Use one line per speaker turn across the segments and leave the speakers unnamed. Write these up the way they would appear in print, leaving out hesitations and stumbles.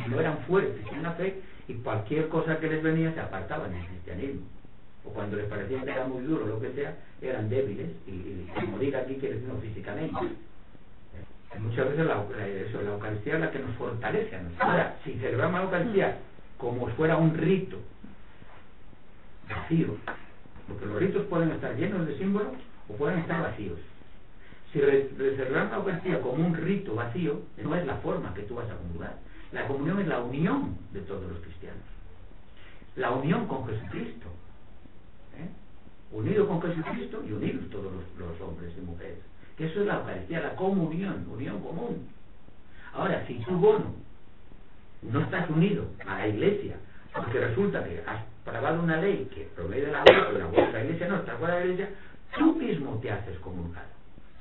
no eran fuertes en la fe, y cualquier cosa que les venía se apartaban del cristianismo. O cuando les parecía que era muy duro, lo que sea, eran débiles, y como diga aquí, que no físicamente. Muchas veces la Eucaristía es la que nos fortalece a nosotros. Ahora, si celebramos la Eucaristía como fuera un rito vacío, porque los ritos pueden estar llenos de símbolos o pueden estar vacíos. Si celebramos la Eucaristía como un rito vacío, no es la forma que tú vas a comulgar. La comunión es la unión de todos los cristianos, la unión con Jesucristo, unido con Jesucristo y unidos todos los hombres y mujeres, que eso es la Eucaristía, la comunión, unión común. Ahora, si tú, bono, no estás unido a la Iglesia, porque resulta que has aprobado una ley que promueve del aborto, la Iglesia no está fuera de la Iglesia, tú mismo te haces comulgado,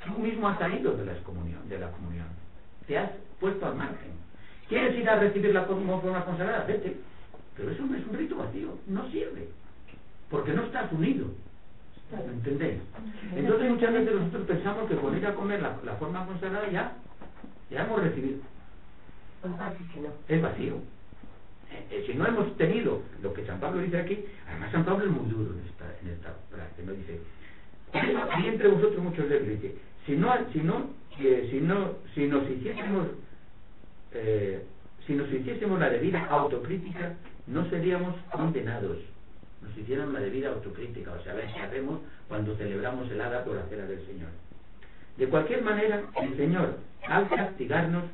tú mismo has salido de la comunión, te has puesto al margen. ¿Quieres ir a recibir la forma consagrada? Vete, pero eso no es un rito vacío, no sirve, porque no estás unido. ¿Me entendéis? Entonces muchas veces nosotros pensamos que con ir a comer la forma consagrada ya hemos recibido. Es vacío. Si no hemos tenido lo que San Pablo dice aquí, además San Pablo es muy duro en esta frase, ¿no? Dice, hay entre vosotros muchos débiles, dice, si nos hiciésemos la debida autocrítica, no seríamos condenados. Nos hicieron la debida autocrítica, o sea, ver qué hacemos cuando celebramos el hada por la cena del Señor. De cualquier manera, el Señor, al castigarnos,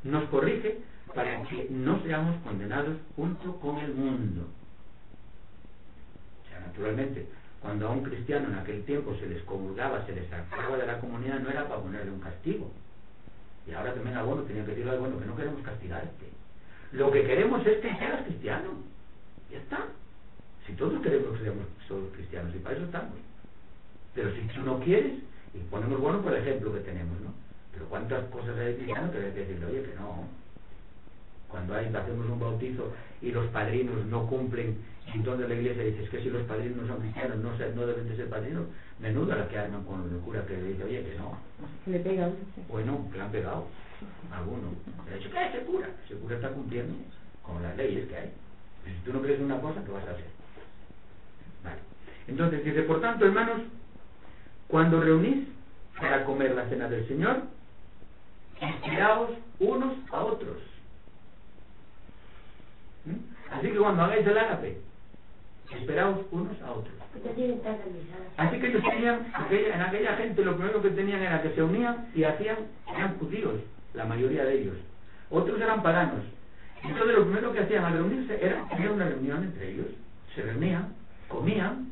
nos corrige para que no seamos condenados junto con el mundo. O sea, naturalmente, cuando a un cristiano en aquel tiempo se les comulgaba, se les sacaba de la comunidad, no era para ponerle un castigo. Y ahora también a bueno tenía que decirle, bueno, que no queremos castigarte. Lo que queremos es que seas cristiano. Ya está. Si todos queremos que seamos todos cristianos, y para eso estamos. Pero si tú no quieres, y ponemos bueno por el ejemplo que tenemos, ¿no? Pero cuántas cosas hay de cristiano que hay que decirle, oye, que no. Cuando hacemos un bautizo y los padrinos no cumplen, y entonces la iglesia dice, es que si los padrinos no son cristianos, no deben de ser padrinos, menuda la que arman con el cura que le dice, oye, que no.
Le pegan.
Bueno, que le han pegado. Algunos. Le ha dicho, ¿qué es ese cura? Ese cura está cumpliendo con las leyes que hay. Y si tú no crees en una cosa, ¿qué vas a hacer? Vale. Entonces dice, por tanto, hermanos, cuando reunís para comer la cena del Señor, inspiraos unos a otros. Así que cuando hagáis el ágape, esperaos unos a otros. Así que ellos tenían, en aquella gente lo primero que tenían era que se unían y eran judíos, la mayoría de ellos. Otros eran paganos. Entonces lo primero que hacían al reunirse era tener una reunión entre ellos. Se reunían, comían,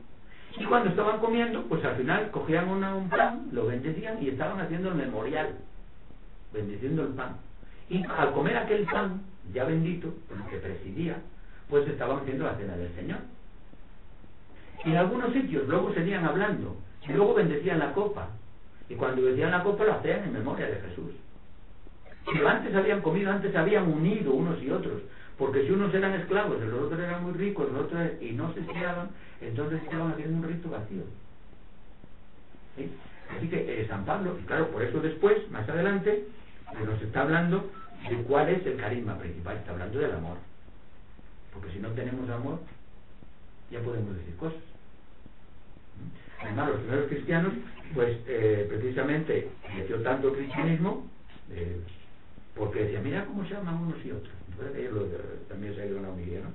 y cuando estaban comiendo, pues al final cogían un pan, lo bendecían y estaban haciendo el memorial, bendiciendo el pan. Y al comer aquel pan ya bendito, el que presidía, pues estaban haciendo la cena del Señor. Y en algunos sitios luego seguían hablando y luego bendecían la copa, y cuando bendecían la copa lo hacían en memoria de Jesús. Pero antes habían comido, antes habían unido unos y otros, porque si unos eran esclavos, los otros eran muy ricos, los otros, y no se esperaban, entonces estaban haciendo un rito vacío. ¿Sí? Así que San Pablo, y claro, por eso después, más adelante, nos está hablando de cuál es el carisma principal, está hablando del amor. Porque si no tenemos amor, ya podemos decir cosas. Además, los primeros cristianos, pues precisamente creció tanto el cristianismo, porque decía, mira cómo se aman unos y otros. También se ha ido una homilía, ¿no?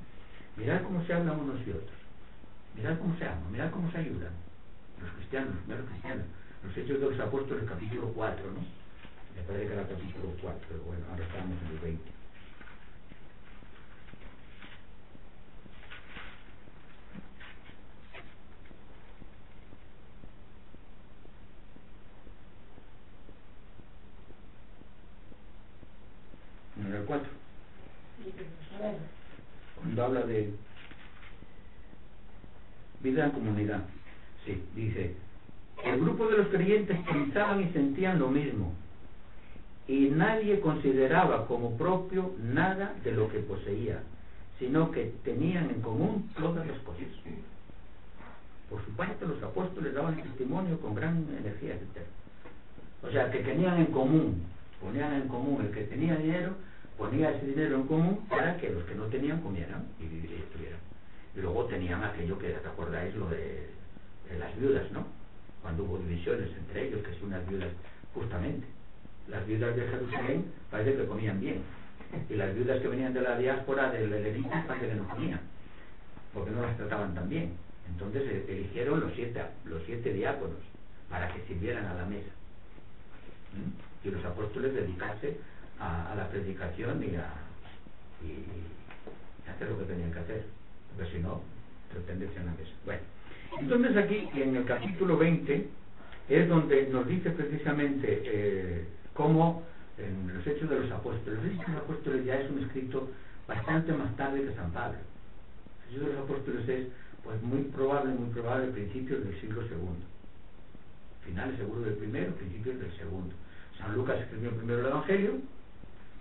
Mirad cómo se hablan unos y otros, mirad cómo se aman, mirad cómo se ayudan. Los cristianos, los primeros cristianos. Los Hechos de los Apóstoles, capítulo 4, ¿no? Me parece que era capítulo 4, pero bueno, ahora estamos en el 20. En el 4. Cuando habla de vida en comunidad, sí, dice, el grupo de los creyentes pensaban y sentían lo mismo, y nadie consideraba como propio nada de lo que poseía, sino que tenían en común todas las cosas. Por su parte, los apóstoles daban testimonio con gran energía, etc. O sea, que tenían en común, ponían en común el que tenía dinero ponía ese dinero en común para que los que no tenían comieran y estuvieran. Y luego tenían aquello que, ¿te acordáis? Lo de las viudas, ¿no? Cuando hubo divisiones entre ellos, que si unas viudas, justamente, las viudas de Jerusalén parece que comían bien, y las viudas que venían de la diáspora del helenismo parece que no comían, porque no las trataban tan bien. Entonces eligieron los siete diáconos para que sirvieran a la mesa. Y los apóstoles dedicarse a la predicación y hacer lo que tenían que hacer, porque si no, entretenerse en la mesa. Bueno, entonces aquí en el capítulo 20 es donde nos dice precisamente cómo en los Hechos de los Apóstoles. Los Hechos de los Apóstoles ya es un escrito bastante más tarde que San Pablo. Los Hechos de los Apóstoles es pues muy probable principios del siglo II, finales seguro del primero, principios del segundo. San Lucas escribió primero el Evangelio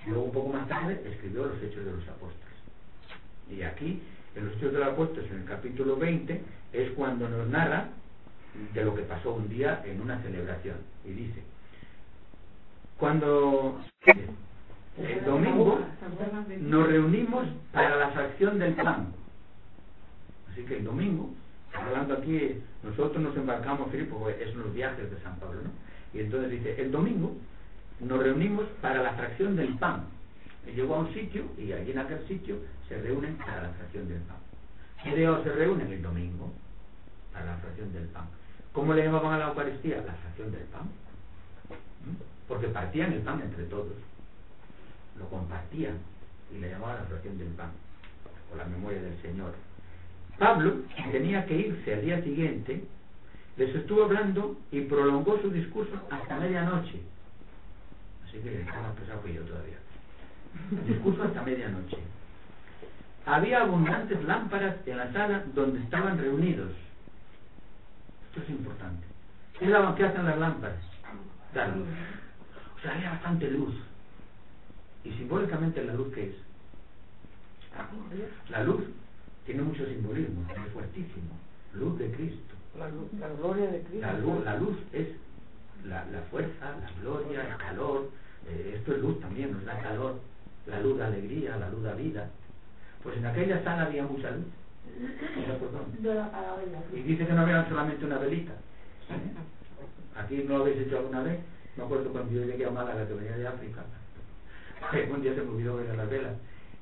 y luego un poco más tarde escribió los Hechos de los Apóstoles. Y aquí en los Hechos de los Apóstoles, en el capítulo 20, es cuando nos narra de lo que pasó un día en una celebración, y dice: cuando el domingo nos reunimos para la fracción del pan. Así que el domingo, hablando aquí, nosotros nos embarcamos, Filipe, porque es los viajes de San Pablo, ¿no? Y entonces dice, el domingo nos reunimos para la fracción del pan. Y llegó a un sitio, y allí en aquel sitio se reúnen para la fracción del pan. ¿Qué día se reúnen? El domingo, para la fracción del pan. ¿Cómo le llamaban a la Eucaristía? La fracción del pan. Porque partían el pan entre todos, lo compartían y le llamaban la fracción del pan, o la memoria del Señor. Pablo, que tenía que irse al día siguiente, les estuvo hablando y prolongó su discurso hasta medianoche. Así que estaba pesado que yo todavía. Discurso hasta medianoche. Había abundantes lámparas en la sala donde estaban reunidos. Esto es importante. ¿Qué hacen las lámparas? Dar luz. O sea, había bastante luz. Y simbólicamente la luz, ¿qué es? La luz tiene mucho simbolismo, es fuertísimo. Luz de Cristo.
La gloria de Cristo.
La luz es la fuerza, la gloria, el calor. Esto es luz también, nos da calor. La luz da alegría, la luz da vida. Pues en aquella sala había mucha luz. Y dice que no había solamente una velita. Aquí no lo habéis hecho alguna vez. Me acuerdo cuando yo llegué a Málaga, que venía de África. Un día se me olvidó ver las velas,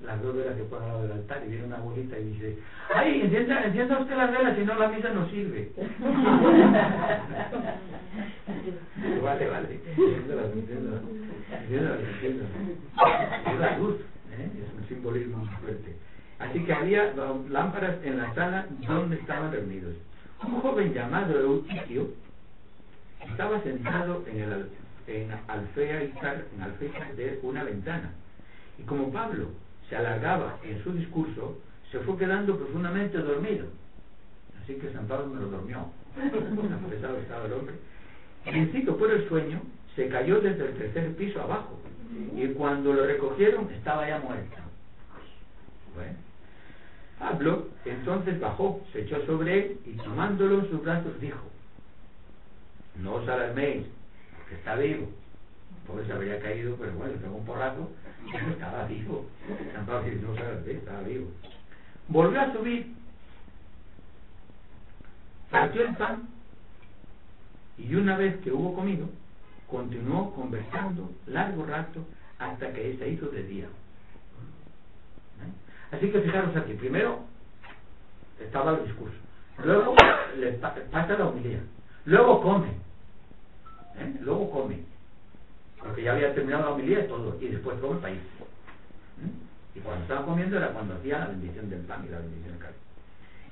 las dos velas que ponen al lado del altar, y viene una abuelita y dice: ¡ay, encienda usted las velas, si no la misa no sirve! Vale, enciéndalas. Es la luz, es un simbolismo muy fuerte. Así que había lámparas en la sala donde estaban reunidos. Un joven llamado Eutiquio estaba sentado en alféizar de una ventana, y como Pablo se alargaba en su discurso, se fue quedando profundamente dormido. Así que San Pablo me lo durmió. Tan pesado estaba el hombre. Vencido por el sueño, se cayó desde el tercer piso abajo, y cuando lo recogieron estaba ya muerto. Bueno, Pablo entonces bajó, se echó sobre él y tomándolo en sus brazos dijo: no os alarméis, porque está vivo. Porque se habría caído, pero bueno, le pegó un porrazo, pero estaba vivo. San Pablo dice: no os alarméis, estaba vivo. Volvió a subir, partió el pan, y una vez que hubo comido, continuó conversando largo rato hasta que se hizo de día. Así que fijaros aquí, primero estaba el discurso, luego le pasa la homilía, luego come, porque ya había terminado la homilía y todo, y después come para irse. Y cuando estaba comiendo era cuando hacía la bendición del pan y la bendición del cáliz.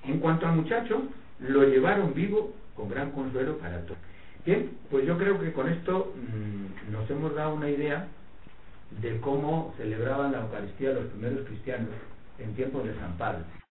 En cuanto al muchacho, lo llevaron vivo con gran consuelo para todos. Bien, pues yo creo que con esto nos hemos dado una idea de cómo celebraban la Eucaristía los primeros cristianos en tiempos de San Pablo.